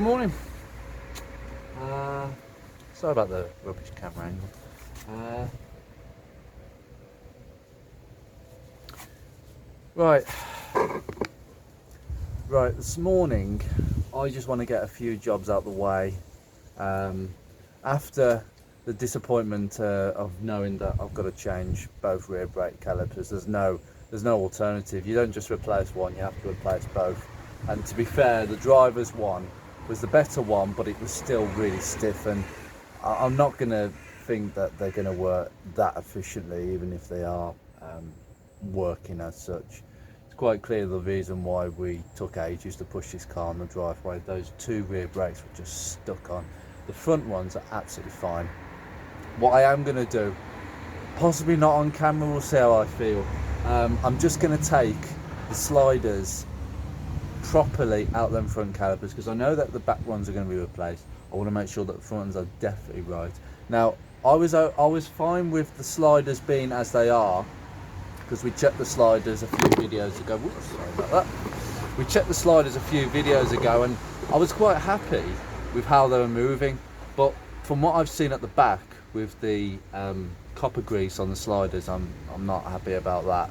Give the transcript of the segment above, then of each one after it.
Good morning. Sorry about the rubbish camera angle. Right, this morning I just want to get a few jobs out of the way. After the disappointment of knowing that I've got to change both rear brake calipers, there's no alternative. You don't just replace one, you have to replace both. And to be fair, the driver's one was the better one, but it was still really stiff, and I'm not going to think that they're going to work that efficiently, even if they are working as such. It's quite clear the reason why we took ages to push this car on the driveway. Those two rear brakes were just stuck on. The front ones are absolutely fine. What I am going to do, possibly not on camera, we'll see how I feel. I'm just going to take the sliders properly out them front calipers, because I know that the back ones are going to be replaced. I want to make sure that the front ones are definitely right. Now, I was fine with the sliders being as they are, because we checked the sliders a few videos ago. Whoops, sorry about that. We checked the sliders a few videos ago, and I was quite happy with how they were moving. But from what I've seen at the back with the copper grease on the sliders, I'm not happy about that.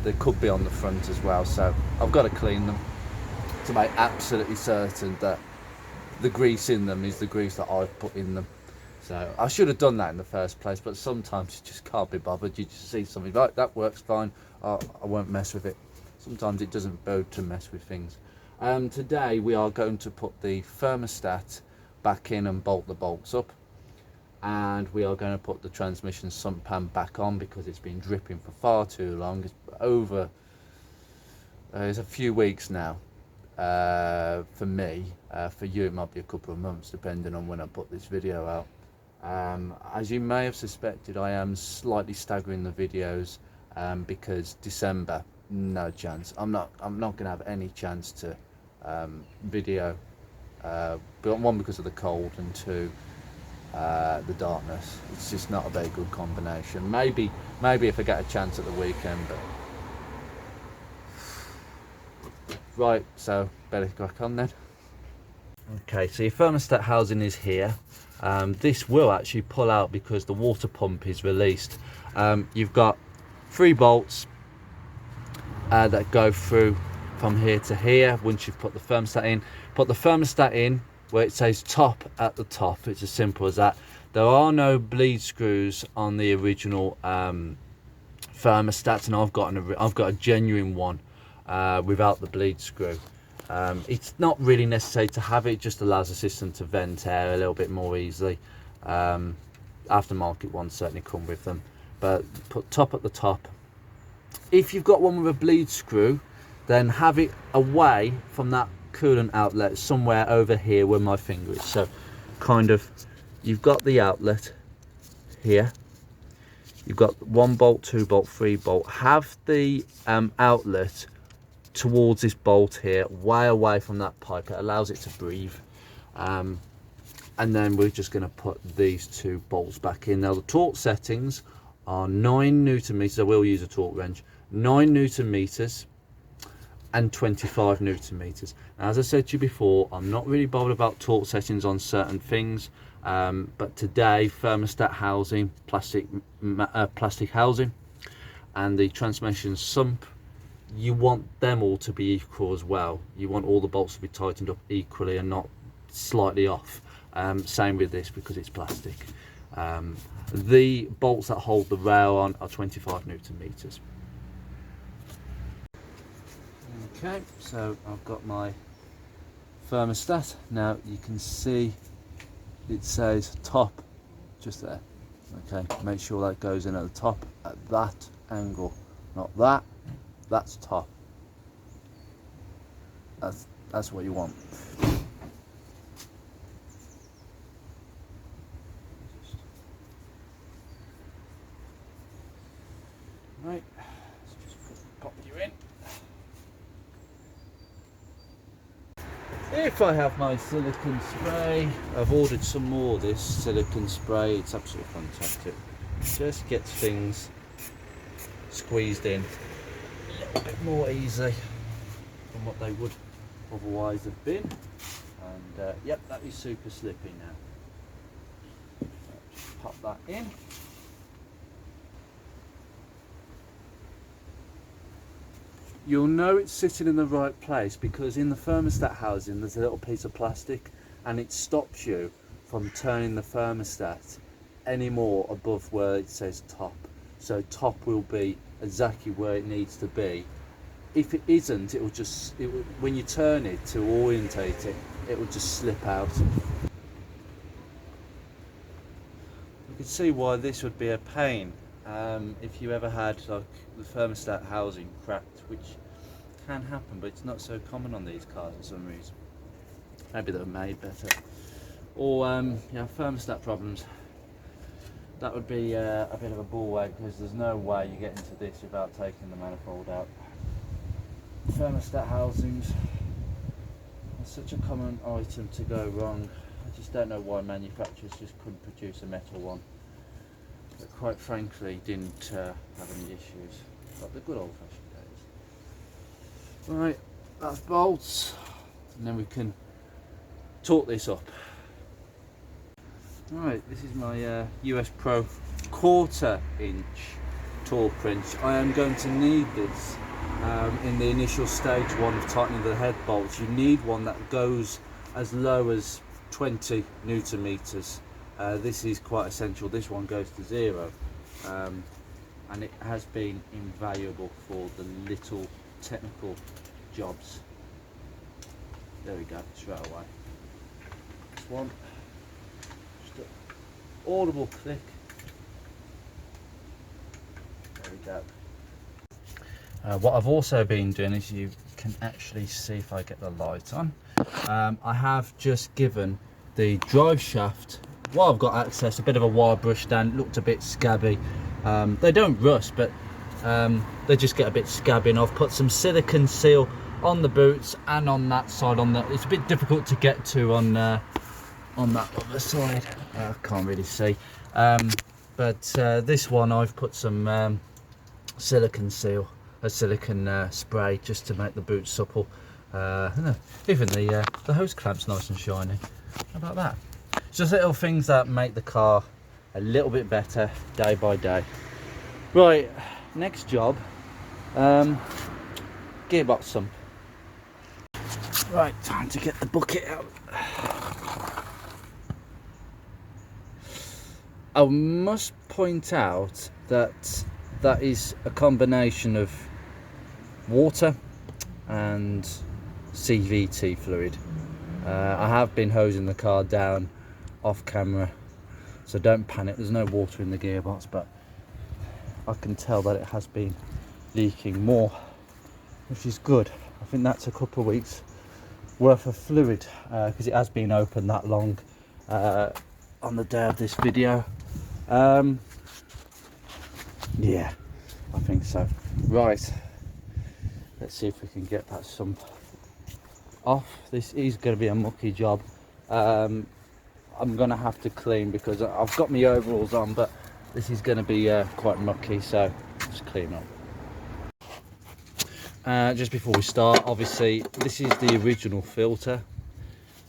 They could be on the front as well, so I've got to clean them to make absolutely certain that the grease in them is the grease that I've put in them. So I should have done that in the first place, but sometimes you just can't be bothered. You just see something like that works fine, I won't mess with it. Sometimes it doesn't bode to mess with things. Today we are going to put the thermostat back in and bolt the bolts up, and we are going to put the transmission sump pan back on because it's been dripping for far too long. It's over it's a few weeks now. For me, for you it might be a couple of months depending on when I put this video out. As you may have suspected, I am slightly staggering the videos because December, no chance. I'm not gonna have any chance to video, but one, because of the cold, and two, the darkness. It's just not a very good combination. Maybe if I get a chance at the weekend, but right, so better crack on then. Okay, so your thermostat housing is here. This will actually pull out because the water pump is released. You've got 3 bolts that go through from here to here. Once you've put the thermostat in, put the thermostat in where it says top at the top. It's as simple as that. There are no bleed screws on the original thermostats, and I've got a genuine one without the bleed screw. It's not really necessary to have it, it just allows the system to vent air a little bit more easily. Aftermarket ones certainly come with them, but put top at the top. If you've got one with a bleed screw, then have it away from that coolant outlet, somewhere over here where my finger is. So kind of, you've got the outlet here, you've got 1 bolt, 2 bolt, 3 bolt. Have the outlet towards this bolt here, way away from that pipe. It allows it to breathe. And then we're just going to put these 2 bolts back in. Now the torque settings are 9 Newton meters. I will use a torque wrench. 9 Newton meters and 25 Newton meters. Now, as I said to you before, I'm not really bothered about torque settings on certain things, but today thermostat housing, plastic housing, and the transmission sump, you want them all to be equal as well. You want all the bolts to be tightened up equally and not slightly off. Same with this, because it's plastic. The bolts that hold the rail on are 25 Newton meters. Okay, so I've got my thermostat. Now you can see it says top just there. Okay, make sure that goes in at the top at that angle, not that. That's top. That's what you want. Right, let's just pop you in. If I have my silicone spray, I've ordered some more of this silicone spray. It's absolutely fantastic. Just gets things squeezed in a little bit more easy than what they would otherwise have been. And and yep, that is super slippy now. Just pop that in. You'll know it's sitting in the right place because in the thermostat housing there's a little piece of plastic and it stops you from turning the thermostat any more above where it says top. So top will be exactly where it needs to be. If it isn't, when you turn it to orientate it, it will just slip out. You can see why this would be a pain if you ever had like the thermostat housing cracked, which can happen, but it's not so common on these cars for some reason. Maybe they're made better. Or thermostat problems. That would be a bit of a ball ache because there's no way you get into this without taking the manifold out. Thermostat housings are such a common item to go wrong. I just don't know why manufacturers just couldn't produce a metal one. But quite frankly, didn't have any issues. Like the good old-fashioned days. Right, that's bolts, and then we can torque this up. Right, this is my US Pro 1/4 inch torque wrench. I am going to need this in the initial stage one of tightening the head bolts. You need one that goes as low as 20 Newton meters. This is quite essential. This one goes to 0, and it has been invaluable for the little technical jobs. There we go, straight away. This one, just an audible click. There we go. What I've also been doing is, you can actually see if I get the light on, I have just given the drive shaft, while I've got access, a bit of a wire brush down. It looked a bit scabby. They don't rust, but they just get a bit scabby, and I've put some silicone seal on the boots and on that side. It's a bit difficult to get to on that other side. I can't really see, but this one I've put some silicone seal, a silicone spray, just to make the boots supple. Even the hose clamp's nice and shiny. How about that? It's just little things that make the car a little bit better day by day. Right, next job, gearbox sump. Right, time to get the bucket out. I must point out that that is a combination of water and CVT fluid. I have been hosing the car down off camera, so don't panic. There's no water in the gearbox, but I can tell that it has been leaking more, which is good. I think that's a couple of weeks worth of fluid, because it has been open that long on the day of this video. Yeah, I think so. Right, let's see if we can get that sump off. This is going to be a mucky job. I'm going to have to clean because I've got my overalls on, but this is going to be quite mucky, so just clean up. Just before we start, obviously this is the original filter.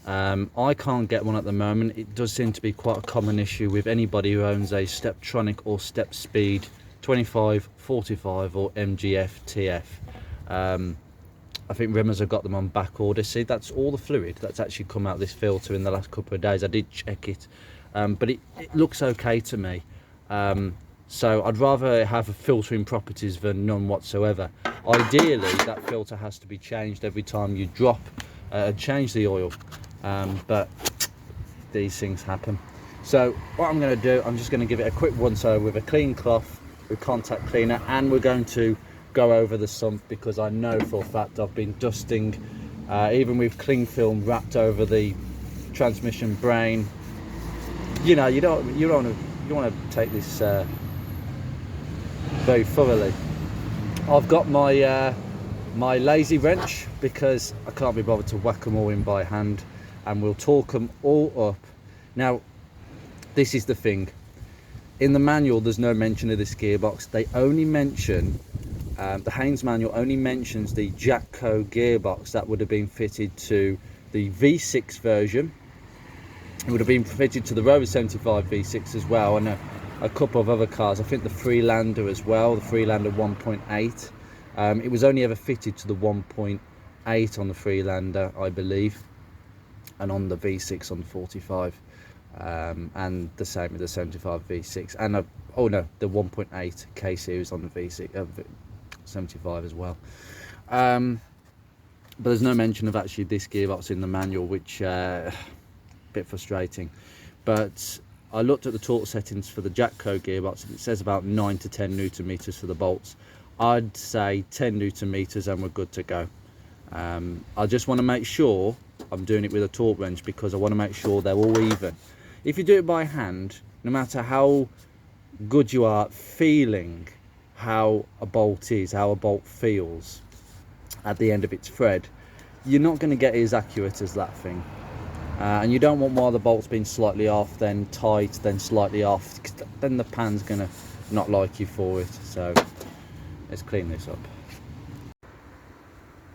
I can't get one at the moment. It does seem to be quite a common issue with anybody who owns a Steptronic or Step Speed 25, 45 or MGF TF. I think Rimmers have got them on back order. See, that's all the fluid that's actually come out of this filter in the last couple of days. I did check it, but it looks okay to me. So I'd rather have filtering properties than none whatsoever. Ideally, that filter has to be changed every time you drop and change the oil, but these things happen. So what I'm going to do, I'm just going to give it a quick once over with a clean cloth with contact cleaner, and we're going to go over the sump because I know for a fact I've been dusting, even with cling film wrapped over the transmission brain. You know, you want to take this very thoroughly. I've got my my lazy wrench because I can't be bothered to whack them all in by hand, and we'll torque them all up. Now, this is the thing. In the manual, there's no mention of this gearbox. They only mention, the Haynes manual only mentions the Jatco gearbox that would have been fitted to the V6 version. It would have been fitted to the Rover 75 V6 as well, and a couple of other cars. I think the Freelander as well, the Freelander 1.8. It was only ever fitted to the 1.8 on the Freelander, I believe, and on the V6 on the 45, and the same with the 75 V6, and oh no, the 1.8 K series on the V6 75 as well. But there's no mention of actually this gearbox in the manual, which bit frustrating. But I looked at the torque settings for the Jacko gearbox, and it says about 9 to 10 Newton meters for the bolts. I'd say 10 Newton meters and we're good to go. I just want to make sure I'm doing it with a torque wrench, because I want to make sure they're all even. If you do it by hand, no matter how good you are at feeling how a bolt is, how a bolt feels at the end of its thread, you're not going to get it as accurate as that thing. And you don't want one of the bolts being slightly off, then tight, then slightly off, 'cause then the pan's going to not like you for it. So let's clean this up.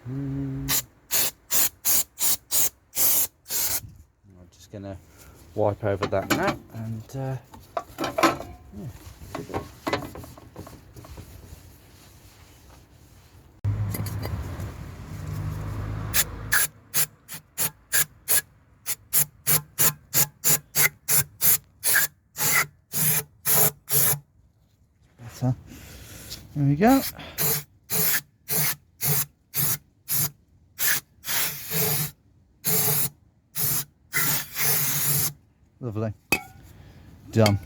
I'm just going to wipe over that now, and yeah, better. There we go. Lovely. Done.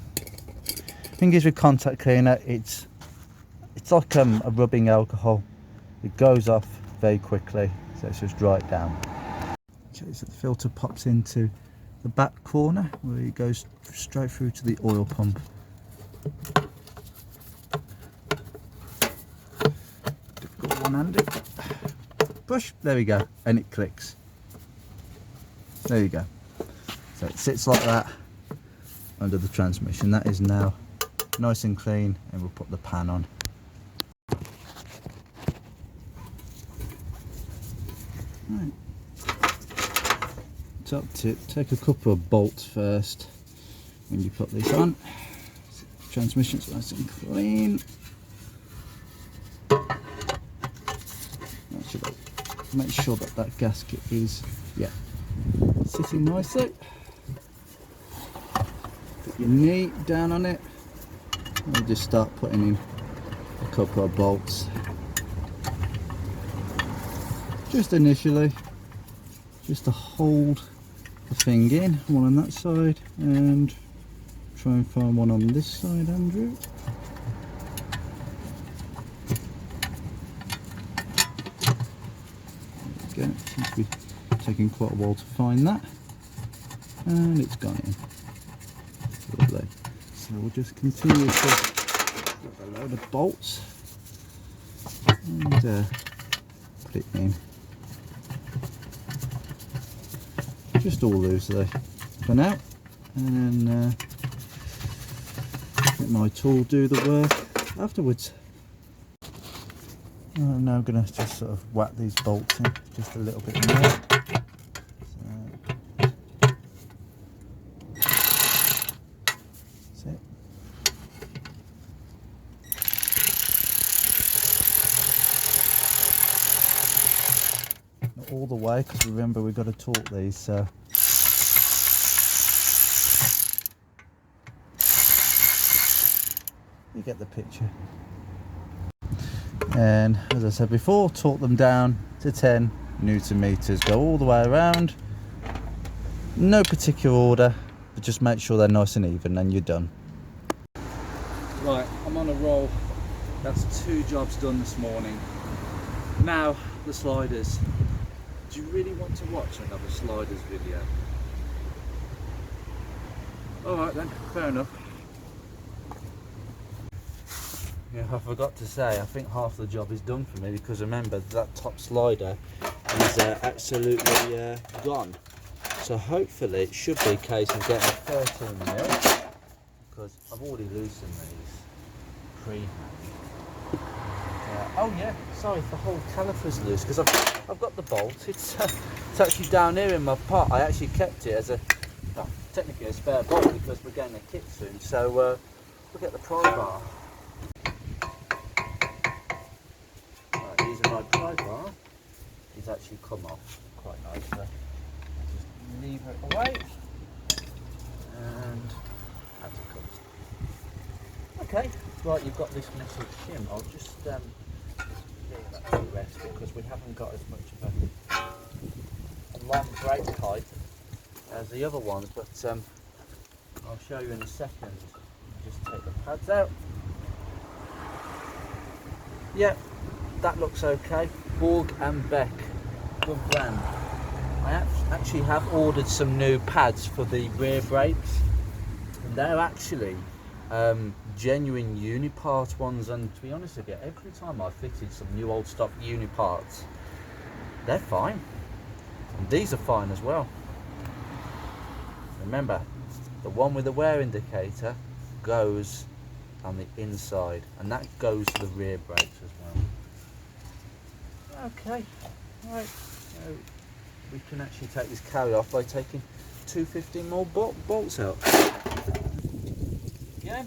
Thing is with contact cleaner, it's like a rubbing alcohol. It goes off very quickly, so let's just dry it down. Okay, so the filter pops into the back corner where it goes straight through to the oil pump. Difficult one-handed. Push, there we go, and it clicks. There you go. So it sits like that under the transmission. That is now nice and clean, and we'll put the pan on. Right. Top tip, take a couple of bolts first when you put this on. Transmission's nice and clean. Make sure that that gasket is, yeah, sitting nicely. Put your knee down on it, and just start putting in a couple of bolts. Just initially, just to hold the thing in, one on that side, and try and find one on this side, Andrew. There we go. Seems to be taking quite a while to find that, and it's gone in. Lovely. So we'll just continue to put a load of bolts and put it in. Just all loosely for now, and then let my tool do the work afterwards. I'm now going to just sort of whack these bolts in just a little bit more. That's it. Not all the way, because remember we've got to torque these, so you get the picture. And as I said before, torque them down to 10 Newton meters. Go all the way around, no particular order, but just make sure they're nice and even, and you're done. Right, I'm on a roll. That's 2 jobs done this morning. Now the sliders. Do you really want to watch another sliders video? Alright then, fair enough. Yeah, I forgot to say, I think half the job is done for me, because remember that top slider is absolutely gone. So hopefully it should be a case of getting a 13mm, because I've already loosened these pre-hand. Oh yeah, sorry, the whole caliper's loose, because I've got the bolt. It's It's actually down here in my pot. I actually kept it as a, well, technically a spare bolt because we're getting a kit soon. So we'll get the pry bar. Right, using my pry bar, it's actually come off quite nice. So just leave it away and out it comes. Okay, right, you've got this metal shim. I'll just leave that to rest because we haven't got as much of a long brake pipe as the other ones, but I'll show you in a second. Just take the pads out. Yep, that looks okay. Borg and Beck, good brand. I actually have ordered some new pads for the rear brakes, and they're actually genuine Unipart ones, and to be honest with you, every time I've fitted some new old stock Uniparts, they're fine, and these are fine as well. Remember, the one with the wear indicator goes on the inside, and that goes to the rear brakes as well. Okay, right, so we can actually take this carry off by taking 215 more bolts out. Again.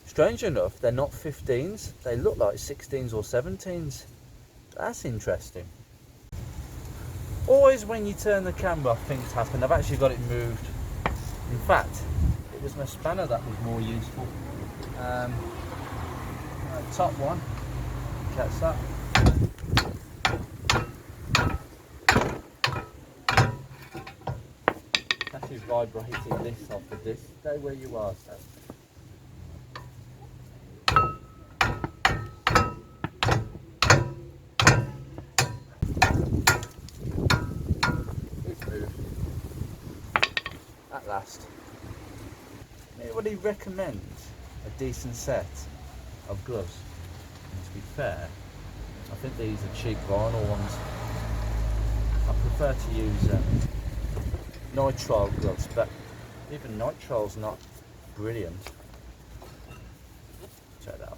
Strange enough, they're not 15s, they look like 16s or 17s. That's interesting. Always when you turn the camera off, things happen. I've actually got it moved. In fact, it was my spanner that was more useful. Right, top one, catch that. That is vibrating this off of this. Stay where you are, so. At last. Anybody recommend a decent set of gloves? And to be fair, I think these are cheap vinyl ones. I prefer to use nitrile gloves, but even nitrile's not brilliant. Check that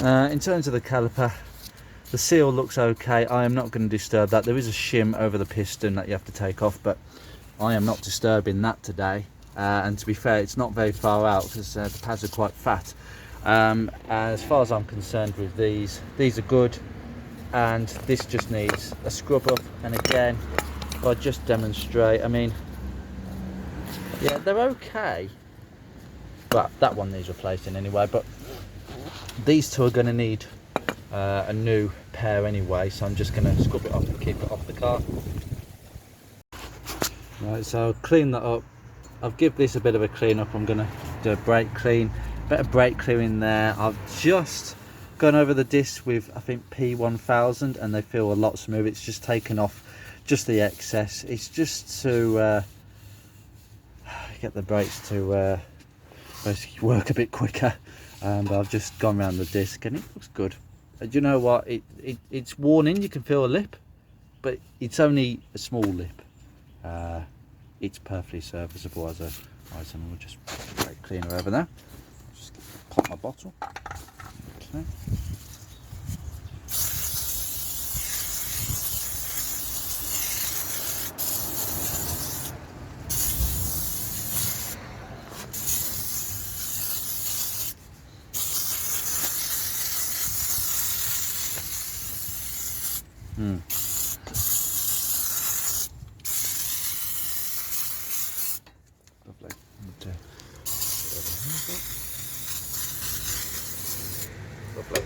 out. In terms of the caliper, the seal looks okay. I am not going to disturb that. There is a shim over the piston that you have to take off, but I am not disturbing that today. And to be fair, it's not very far out because the pads are quite fat. As far as I'm concerned with these are good, and this just needs a scrub up. And again, if I just demonstrate, I mean, yeah, they're okay, but that one needs replacing anyway. But these two are going to need a new pair anyway, so I'm just going to scrub it off and keep it off the car. Right, so I'll clean that up. I'll give this a bit of a clean up. I'm going to do a brake clean, bit of brake clearing there. I've just gone over the discs with, I think, P1000, and they feel a lot smooth. It's just taken off just the excess. It's just to get the brakes to basically work a bit quicker. But I've just gone around the disc and it looks good. Do you know what? It's worn in. You can feel a lip, but it's only a small lip. It's perfectly serviceable as a item. We'll just brake cleaner over there. Just pop my bottle. Okay. Lovely. Lovely.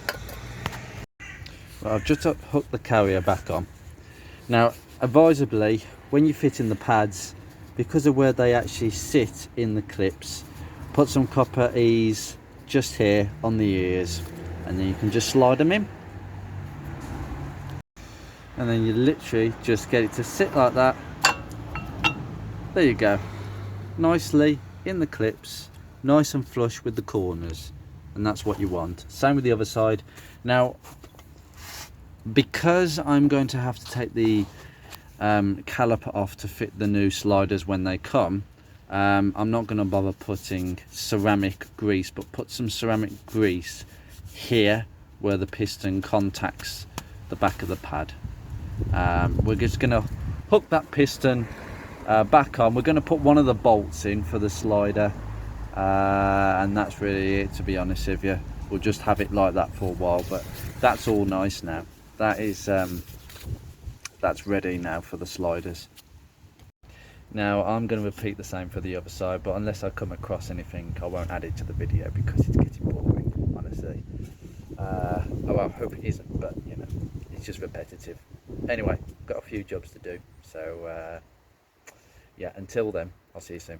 Well, I've just hooked the carrier back on. Now, advisably, when you fit in the pads, because of where they actually sit in the clips, put some copper E's just here on the ears, and then you can just slide them in. And then you literally just get it to sit like that. There you go. Nicely in the clips, nice and flush with the corners, and that's what you want. Same with the other side. Now, because I'm going to have to take the caliper off to fit the new sliders when they come, I'm not going to bother putting ceramic grease, but put some ceramic grease here where the piston contacts the back of the pad. We're just going to hook that piston back on. We're going to put one of the bolts in for the slider, and that's really it, to be honest with you. We'll just have it like that for a while, but that's all nice now. That is that's ready now for the sliders. Now I'm going to repeat the same for the other side, but unless I come across anything, I won't add it to the video because it's getting boring, honestly. Oh, I hope it isn't, but you know, it's just repetitive. Anyway, got a few jobs to do, so yeah, until then, I'll see you soon.